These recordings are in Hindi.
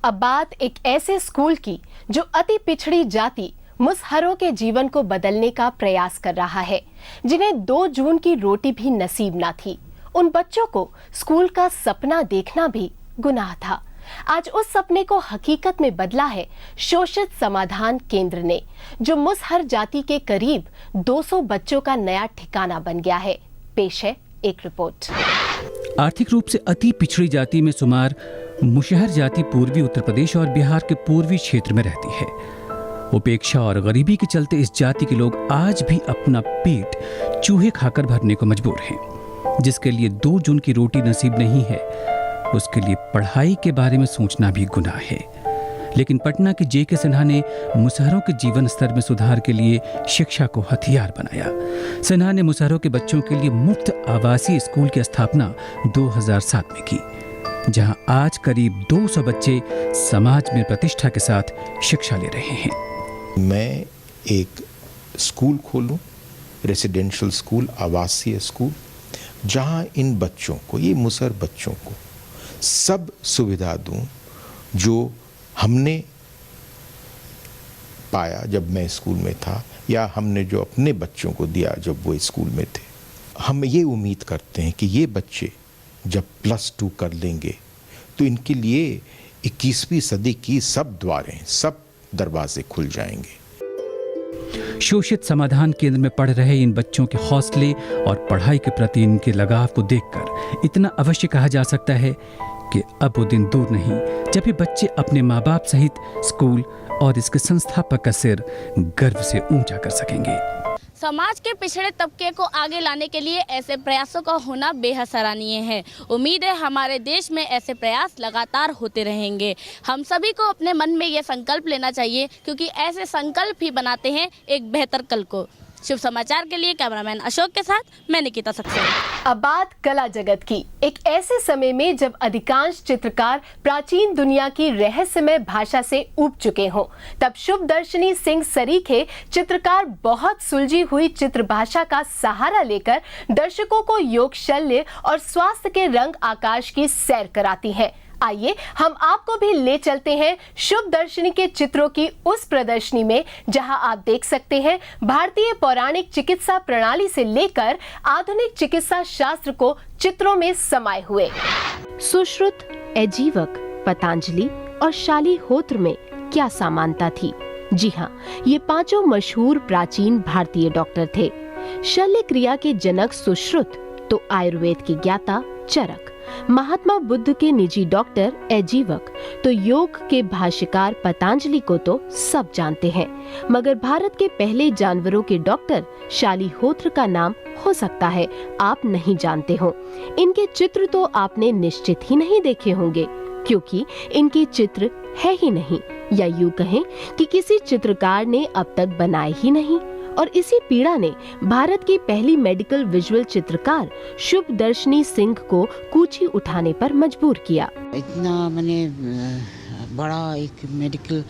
अब बात एक ऐसे स्कूल की जो अति पिछड़ी जाति मुसहरों के जीवन को बदलने का प्रयास कर रहा है, जिन्हें 2 जून की रोटी भी नसीब ना थी। उन बच्चों को स्कूल का सपना देखना भी गुनाह था। आज उस सपने को हकीकत में बदला है शोषित समाधान केंद्र ने, जो मुसहर जाति के करीब 200 बच्चों का नया ठिकाना बन गया है। पेश है एक रिपोर्ट। आर्थिक रूप से अति पिछड़ी जाति में शुमार मुशहर जाति पूर्वी उत्तर प्रदेश और बिहार के पूर्वी क्षेत्र में रहती है। उपेक्षा और गरीबी के चलते इस जाति के लोग आज भी अपना पेट चूहे खाकर भरने को मजबूर हैं। जिसके लिए 2 जून की रोटी नसीब नहीं है, उसके लिए पढ़ाई के बारे में सोचना भी गुनाह है। लेकिन पटना के जे.के. सिन्हा ने मुसहरों के जीवन स्तर में सुधार के लिए शिक्षा को हथियार बनाया। सिन्हा ने मुसहरों के बच्चों के लिए मुफ्त आवासीय स्कूल की स्थापना 2007 में की, जहां आज करीब 200 बच्चे समाज में प्रतिष्ठा के साथ शिक्षा ले रहे हैं। मैं एक स्कूल खोलूं, रेसिडेंशियल स्कूल, आवासीय स्कूल, जहां इन बच्चों को, ये मुसहर बच्चों को सब सुविधा दूं जो हमने पाया जब मैं स्कूल में था, या हमने जो अपने बच्चों को दिया जब वो स्कूल में थे। हम ये उम्मीद करते हैं कि ये बच्चे जब +2 कर लेंगे तो इनके लिए 21वीं सदी की सब द्वारें, सब दरवाजे खुल जाएंगे। शोषित समाधान केंद्र में पढ़ रहे इन बच्चों के हौसले और पढ़ाई के प्रति इनके लगाव को देखकर इतना अवश्य कहा जा सकता है कि अब वो दिन दूर नहीं जब ये बच्चे अपने माँ बाप सहित स्कूल और इसके संस्थापक का सिर गर्व से ऊंचा कर सकेंगे। समाज के पिछड़े तबके को आगे लाने के लिए ऐसे प्रयासों का होना बेहद सराहनीय है। उम्मीद है हमारे देश में ऐसे प्रयास लगातार होते रहेंगे। हम सभी को अपने मन में ये संकल्प लेना चाहिए, क्योंकि ऐसे संकल्प ही बनाते हैं एक बेहतर कल को। शुभ समाचार के लिए कैमरामैन अशोक के साथ मैं निकिता सक्सेना। अब बात कला जगत की। एक ऐसे समय में जब अधिकांश चित्रकार प्राचीन दुनिया की रहस्यमय भाषा से ऊब चुके हों, तब शुभदर्शिनी सिंह सरीखे चित्रकार बहुत सुलझी हुई चित्र भाषा का सहारा लेकर दर्शकों को योग शल्य और स्वास्थ्य के रंग आकाश की सैर कराती हैं। आइए हम आपको भी ले चलते हैं शुभदर्शिनी के चित्रों की उस प्रदर्शनी में, जहां आप देख सकते हैं भारतीय पौराणिक चिकित्सा प्रणाली से लेकर आधुनिक चिकित्सा शास्त्र को चित्रों में समाये हुए। सुश्रुत, अजीवक, पतंजलि और शालिहोत्र में क्या समानता थी? जी हाँ, ये 5 मशहूर प्राचीन भारतीय डॉक्टर थे। शल्य क्रिया के जनक सुश्रुत तो आयुर्वेद के ज्ञाता चरक, महात्मा बुद्ध के निजी डॉक्टर अजीवक तो योग के भाष्यकार पतंजलि को तो सब जानते हैं, मगर भारत के पहले जानवरों के डॉक्टर शालिहोत्र का नाम हो सकता है आप नहीं जानते हो। इनके चित्र तो आपने निश्चित ही नहीं देखे होंगे, क्योंकि इनके चित्र है ही नहीं, या यूं कहें कि किसी चित्रकार ने अब तक बनाए ही नहीं। और इसी पीड़ा ने भारत की पहली मेडिकल विजुअल चित्रकार शुभदर्शिनी सिंह को कूची उठाने पर मजबूर किया। इतना मैंने बड़ा एक मेडिकल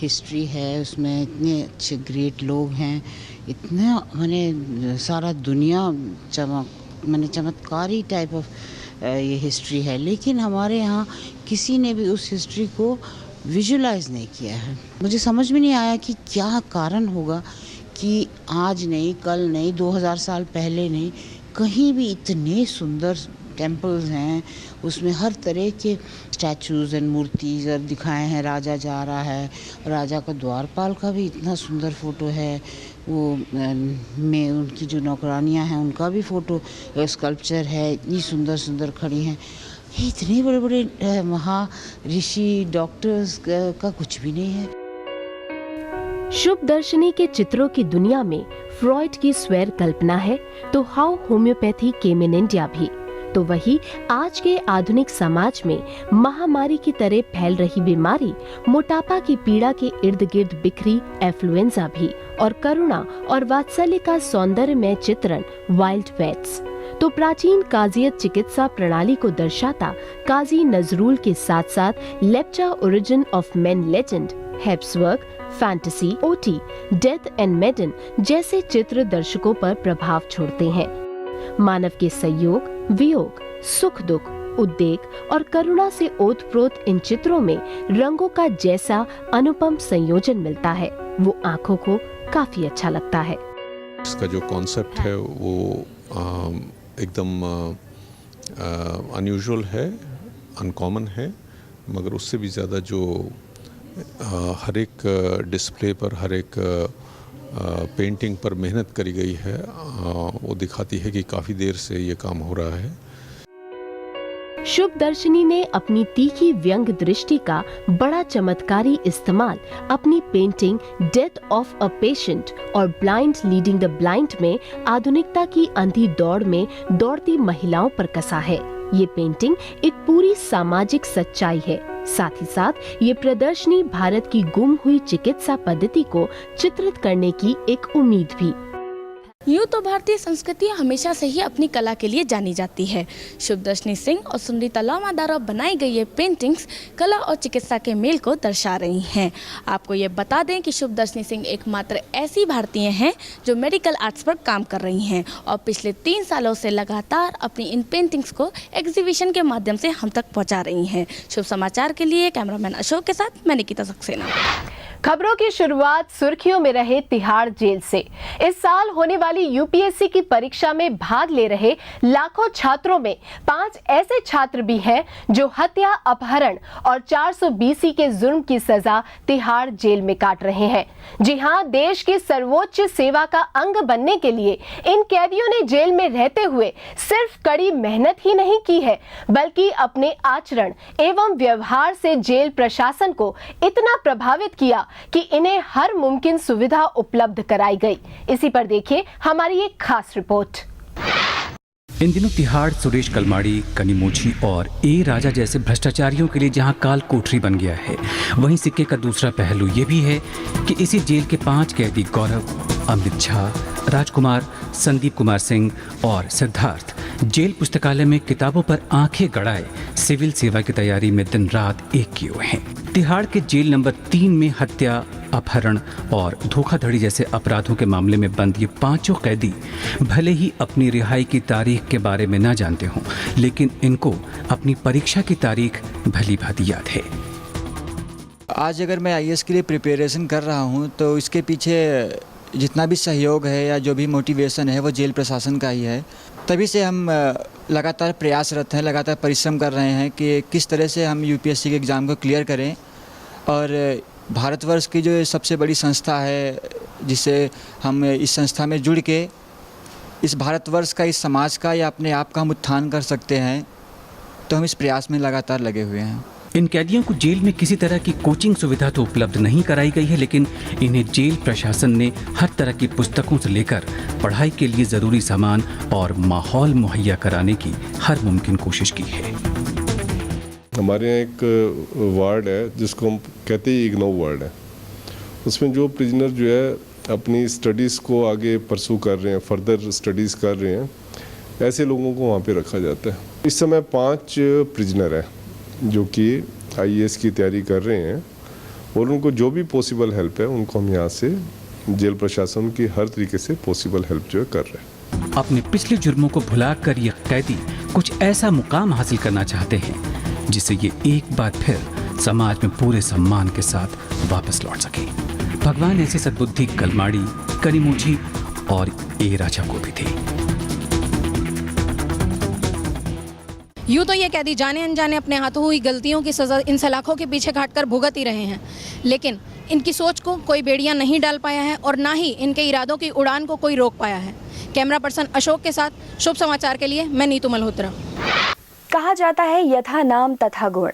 हिस्ट्री है, उसमें इतने अच्छे ग्रेट लोग हैं, इतना मैंने सारा दुनिया चमत्कारी टाइप ऑफ ये हिस्ट्री है, लेकिन हमारे यहाँ किसी ने भी उस हिस्ट्री को विजुलाइज नहीं किया है। मुझे समझ में नहीं आया कि क्या कारण होगा कि आज नहीं, कल नहीं, 2000 साल पहले नहीं, कहीं भी इतने सुंदर टेम्पल्स हैं, उसमें हर तरह के स्टैचूज एंड मूर्तिज दिखाए हैं। राजा जा रहा है, राजा का द्वारपाल का भी इतना सुंदर फोटो है, वो में उनकी जो नौकरानियां हैं उनका भी फोटो स्कल्पचर है, इतनी सुंदर सुंदर खड़ी हैं। इतने बड़े बड़े महाऋषि डॉक्टर्स का कुछ भी नहीं है। शुभदर्शिनी के चित्रों की दुनिया में फ्रॉइड की स्वर कल्पना है, तो how homeopathy came in India भी। तो वही आज के आधुनिक समाज में महामारी की तरह फैल रही बीमारी, मोटापा की पीड़ा के इर्द गिर्द बिखरी एफ्लुएंजा भी, और करुणा और वात्सल्य का सौंदर्यमय चित्रण वाइल्ड वेट्स। तो प्राचीन काजियत चिकित्सा प्रणाली को दर्शाता काजी नजरुल के साथ साथ Lepcha origin of men legend, हेप्सवर्क, फैंटेसी, ओटी, डेथ एंड मेडन जैसे चित्र दर्शकों पर प्रभाव छोड़ते हैं। मानव के संयोग, वियोग, सुख दुख, उद्वेग और करुणा से ओतप्रोत इन चित्रों में रंगों का जैसा अनुपम संयोजन मिलता है, वो आंखों को काफी अच्छा लगता है। इसका जो कॉन्सेप्ट है वो एकदम अनयूजुअल है, अनकॉमन है, मगर उससे भी ज़्यादा जो हर एक डिस्प्ले पर, हर एक पेंटिंग पर मेहनत करी गई है, वो दिखाती है कि काफ़ी देर से ये काम हो रहा है। शुभदर्शिनी ने अपनी तीखी व्यंग दृष्टि का बड़ा चमत्कारी इस्तेमाल अपनी painting death of a patient और ब्लाइंड लीडिंग द ब्लाइंड में आधुनिकता की अंधी दौड़ में दौड़ती महिलाओं पर कसा है। ये पेंटिंग एक पूरी सामाजिक सच्चाई है। साथ ही साथ ये प्रदर्शनी भारत की गुम हुई चिकित्सा पद्धति को चित्रित करने की एक उम्मीद भी। यूँ तो भारतीय संस्कृति हमेशा से ही अपनी कला के लिए जानी जाती है। शुभदर्शिनी सिंह और सुंदरिता लामा द्वारा बनाई गई ये पेंटिंग्स कला और चिकित्सा के मेल को दर्शा रही हैं। आपको ये बता दें कि शुभदर्शिनी सिंह एकमात्र ऐसी भारतीय हैं जो मेडिकल आर्ट्स पर काम कर रही हैं और पिछले 3 सालों से लगातार अपनी इन पेंटिंग्स को एग्जीबिशन के माध्यम से हम तक पहुँचा रही हैं। शुभ समाचार के लिए कैमरामैन अशोक के साथ मैं निकिता सक्सेना। खबरों की शुरुआत सुर्खियों में रहे तिहाड़ जेल से। इस साल होने वाली यूपीएससी की परीक्षा में भाग ले रहे लाखों छात्रों में 5 ऐसे छात्र भी हैं जो हत्या, अपहरण और 420 के जुर्म की सजा तिहाड़ जेल में काट रहे हैं। जी हां, देश की सर्वोच्च सेवा का अंग बनने के लिए इन कैदियों ने जेल में रहते हुए सिर्फ कड़ी मेहनत ही नहीं की है, बल्कि अपने आचरण एवं व्यवहार से जेल प्रशासन को इतना प्रभावित किया कि इन्हें हर मुमकिन सुविधा उपलब्ध कराई गई। इसी पर देखिए हमारी एक खास रिपोर्ट। इन दिनों तिहाड़ सुरेश कलमाड़ी, कनिमोझी और ए राजा जैसे भ्रष्टाचारियों के लिए जहां काल कोठरी बन गया है, वहीं सिक्के का दूसरा पहलू ये भी है कि इसी जेल के 5 कैदी गौरव, अमित झा, राजकुमार, संदीप कुमार सिंह और सिद्धार्थ जेल पुस्तकालय में किताबों पर आंखें गड़ाए सिविल सेवा की तैयारी में दिन रात एक किए हुए हैं। तिहाड़ के जेल नंबर 3 में हत्या, अपहरण और धोखाधड़ी जैसे अपराधों के मामले में बंद ये 5 कैदी भले ही अपनी रिहाई की तारीख के बारे में न जानते हों, लेकिन इनको अपनी परीक्षा की तारीख भली भांति याद है। आज अगर मैं आईएएस के लिए प्रिपरेशन कर रहा हूं तो इसके पीछे जितना भी सहयोग है या जो भी मोटिवेशन है वो जेल प्रशासन का ही है। तभी से हम लगातार प्रयासरत हैं, लगातार परिश्रम कर रहे हैं कि किस तरह से हम यूपीएससी के एग्ज़ाम को क्लियर करें। और भारतवर्ष की जो सबसे बड़ी संस्था है, जिसे हम इस संस्था में जुड़ के इस भारतवर्ष का, इस समाज का या अपने आप का हम उत्थान कर सकते हैं, तो हम इस प्रयास में लगातार लगे हुए हैं। इन कैदियों को जेल में किसी तरह की कोचिंग सुविधा तो उपलब्ध नहीं कराई गई है, लेकिन इन्हें जेल प्रशासन ने हर तरह की पुस्तकों से लेकर पढ़ाई के लिए जरूरी सामान और माहौल मुहैया कराने की हर मुमकिन कोशिश की है। हमारे यहाँ एक वार्ड है जिसको हम कहते हैं इग्नो वार्ड है। उसमें जो प्रिजनर जो है अपनी स्टडीज़ को आगे परसू कर रहे हैं, फर्दर स्टडीज़ कर रहे हैं, ऐसे लोगों को वहाँ पे रखा जाता है। इस समय 5 प्रिजनर हैं जो कि आईएएस की तैयारी कर रहे हैं और उनको जो भी पॉसिबल हेल्प है उनको हम यहाँ से जेल प्रशासन की हर तरीके से पॉसिबल हेल्प जो है कर रहे हैं। अपने पिछले जुर्मों को भुलाकर ये कैदी कुछ ऐसा मुकाम हासिल करना चाहते हैं जिससे ये एक बार फिर समाज में पूरे सम्मान के साथ वापस लौट सके। भगवान ऐसी सद्बुद्धि कलमाड़ी, कनिमोझी और ए राजा को भी थी। यूँ तो ये कैदी जाने अनजाने अपने हाथों हुई गलतियों की सज़ा इन सलाखों के पीछे काटकर भुगत ही रहे हैं, लेकिन इनकी सोच को कोई बेड़ियां नहीं डाल पाया है और ना ही इनके इरादों की उड़ान को कोई रोक पाया है। कैमरा पर्सन अशोक के साथ शुभ समाचार के लिए मैं नीतू मल्होत्रा। कहा जाता है यथा नाम तथा गुण।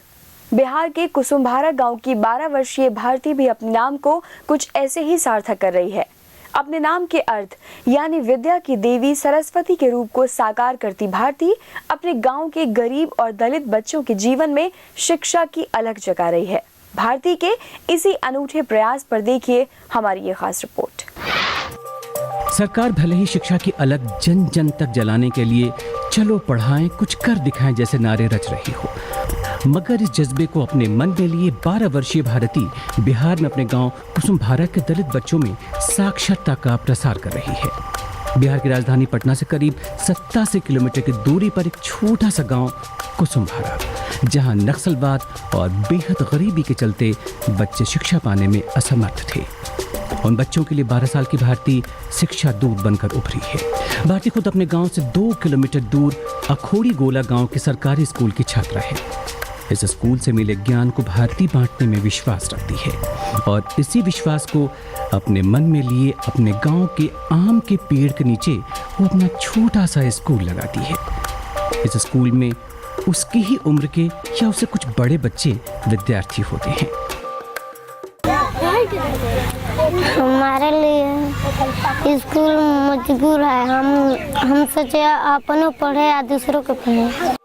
बिहार के कुसुम्भारा गांव की 12 वर्षीय भारती भी अपने नाम को कुछ ऐसे ही सार्थक कर रही है। अपने नाम के अर्थ यानी विद्या की देवी सरस्वती के रूप को साकार करती भारती अपने गांव के गरीब और दलित बच्चों के जीवन में शिक्षा की अलख जगा रही है। भारती के इसी अनूठे प्रयास पर देखिए हमारी ये खास रिपोर्ट। सरकार भले ही शिक्षा की अलग जन जन तक जलाने के लिए चलो पढ़ाएं कुछ कर दिखाएं जैसे नारे रच रही हो, मगर इस जज्बे को अपने मन में लिए 12 वर्षीय भारती बिहार में अपने गांव कुसुम्भारा के दलित बच्चों में साक्षरता का प्रसार कर रही है। बिहार की राजधानी पटना से करीब 87 किलोमीटर की दूरी पर एक छोटा सा गांव कुसुमभारा, जहां नक्सलवाद और बेहद गरीबी के चलते बच्चे शिक्षा पाने में असमर्थ थे। उन बच्चों के लिए 12 साल की भारती शिक्षा दूत बनकर उभरी है। भारती खुद अपने गांव से 2 किलोमीटर दूर अखोड़ी गोला गांव के सरकारी स्कूल की छात्रा है। इस स्कूल से मिले ज्ञान को भारती बांटने में विश्वास रखती है और इसी विश्वास को अपने मन में लिए अपने गांव के आम के पेड़ के नीचे वो अपना छोटा सा स्कूल लगाती है। इस स्कूल में उसकी ही उम्र के या उससे कुछ बड़े बच्चे विद्यार्थी होते हैं। हमारे लिए स्कूल मजबूर है, हम सोचे अपनों पढ़े या दूसरों को पढ़े।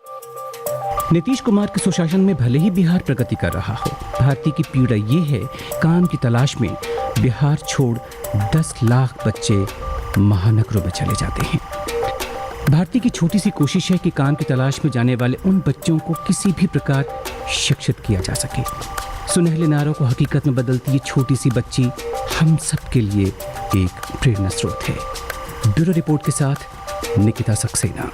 नीतीश कुमार के सुशासन में भले ही बिहार प्रगति कर रहा हो, भारती की पीड़ा ये है काम की तलाश में बिहार छोड़ 10 लाख बच्चे महानगरों में चले जाते हैं। भारती की छोटी सी कोशिश है कि काम की तलाश में जाने वाले उन बच्चों को किसी भी प्रकार शिक्षित किया जा सके। सुनहले नारों को हकीकत में बदलती ये छोटी सी बच्ची हम सब के लिए एक प्रेरणा स्रोत है। ब्यूरो रिपोर्ट के साथ निकिता सक्सेना।